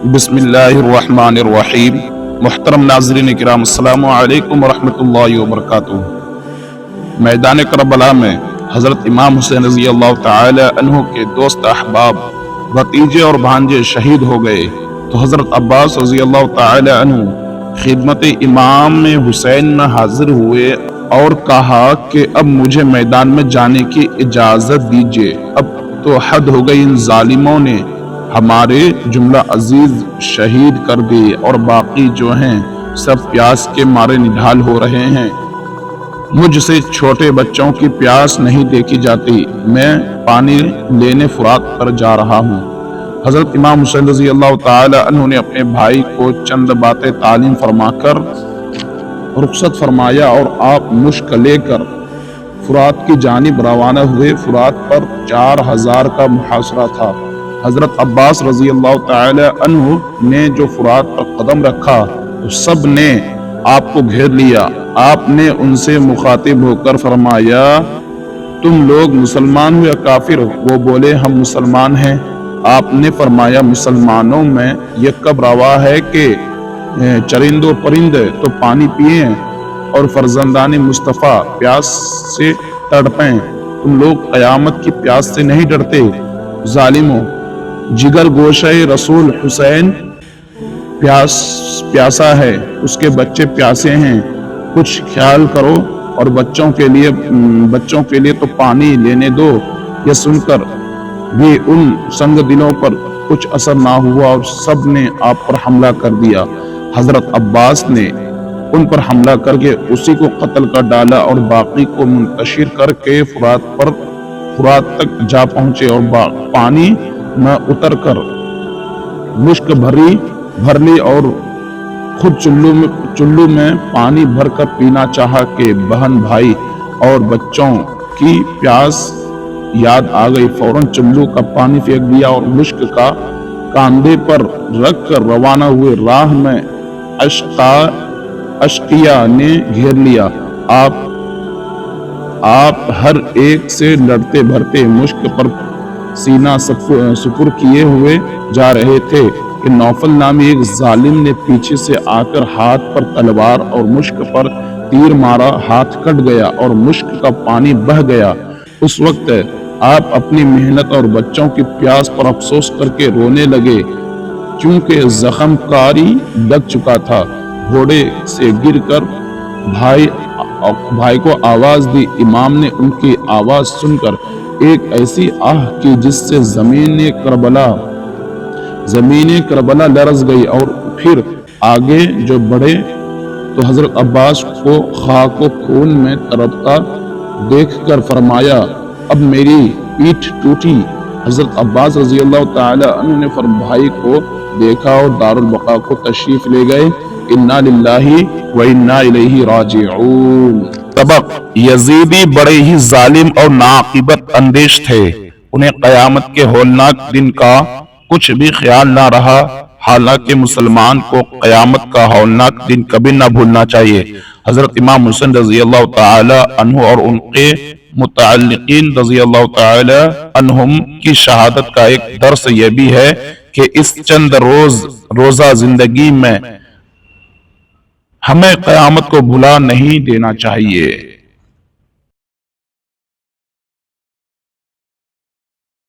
بسم اللہ الرحمن الرحیم۔ محترم ناظرین کرام، السلام علیکم ورحمۃ اللہ وبرکاتہ۔ میدان کربلا میں حضرت امام حسین رضی اللہ تعالی عنہ کے دوست احباب، بھتیجے اور بھانجے شہید ہو گئے تو حضرت عباس رضی اللہ تعالی عنہ خدمت امام حسین میں حاضر ہوئے اور کہا کہ اب مجھے میدان میں جانے کی اجازت دیجیے، اب تو حد ہو گئی، ان ظالموں نے ہمارے جملہ عزیز شہید کر دیے اور باقی جو ہیں سب پیاس کے مارے نڈھال ہو رہے ہیں۔ مجھ سے چھوٹے بچوں کی پیاس نہیں دیکھی جاتی، میں پانی لینے فرات پر جا رہا ہوں۔ حضرت امام حسین رضی اللہ تعالی عنہ نے اپنے بھائی کو چند باتیں تعلیم فرما کر رخصت فرمایا اور آپ مشک لے کر فرات کی جانب روانہ ہوئے۔ فرات پر 4000 کا محاصرہ تھا۔ حضرت عباس رضی اللہ تعالی عنہ نے جو فرات پر قدم رکھا تو سب نے آپ کو گھیر لیا۔ آپ نے ان سے مخاطب ہو کر فرمایا، تم لوگ مسلمان ہو یا کافر؟ وہ بولے، ہم مسلمان ہیں۔ آپ نے فرمایا، مسلمانوں میں یہ کب روا ہے کہ چرند و پرند تو پانی پئیں اور فرزندان مصطفیٰ پیاس سے تڑپیں، تم لوگ قیامت کی پیاس سے نہیں ڈرتے؟ ظالموں، جگر گوشہ رسول حسین پیاسا ہے، اس کے بچے پیاسے ہیں، کچھ خیال کرو اور بچوں کے لیے تو پانی لینے دو۔ یہ سن کر بھی ان سنگ دلوں پر کچھ اثر نہ ہوا اور سب نے آپ پر حملہ کر دیا۔ حضرت عباس نے ان پر حملہ کر کے اسی کو قتل کر ڈالا اور باقی کو منتشر کر کے فرات تک جا پہنچے اور پانی میں اتر کر مشک بھر لی اور خود چلو میں پانی بھر کر پینا چاہا کہ بہن بھائی اور بچوں کی پیاس یاد آ گئی۔ فوراً چلو کا پانی پھینک دیا اور مشک کا کاندھے پر رکھ کر روانہ ہوئے۔ راہ میں اشقیاء نے گھیر لیا۔ آپ ہر ایک سے لڑتے بھرتے مشک پر سینہ سپر کیے ہوئے جا رہے تھے کہ نوفل نامی ایک ظالم نے پیچھے سے آ کر ہاتھ پر تلوار اور مشک پر تیر مارا، ہاتھ کٹ گیا اور مشک کا پانی بہہ گیا۔ اس وقت آپ اپنی محنت اور بچوں کی پیاس پر افسوس کر کے رونے لگے، کیونکہ زخم کاری لگ چکا تھا۔ گھوڑے سے گر کر بھائی کو آواز دی۔ امام نے ان کی آواز سن کر ایک ایسی آہ کی جس سے زمین کربلا لرز گئی، اور پھر آگے جو بڑھے تو حضرت عباس کو خاک و خون میں تڑپتا دیکھ کر فرمایا، اب میری پیٹھ ٹوٹی۔ حضرت عباس رضی اللہ تعالی عنہ نے بھائی کو دیکھا اور دارالبقاء کو تشریف لے گئے۔ انا للہ و انا الیہ راجعون۔ سبق: یزیدی بڑے ہی ظالم اور ناعاقبت اندیش تھے، انہیں قیامت کے ہولناک دن کا کچھ بھی خیال نہ رہا۔ حالانکہ مسلمان کو قیامت کا ہولناک دن کبھی نہ بھولنا چاہیے۔ حضرت امام حسین رضی اللہ تعالی عنہ اور ان کے متعلقین رضی اللہ تعالی عنہم کی شہادت کا ایک درس یہ بھی ہے کہ اس چند روزہ زندگی میں ہمیں قیامت کو بھلا نہیں دینا چاہیے۔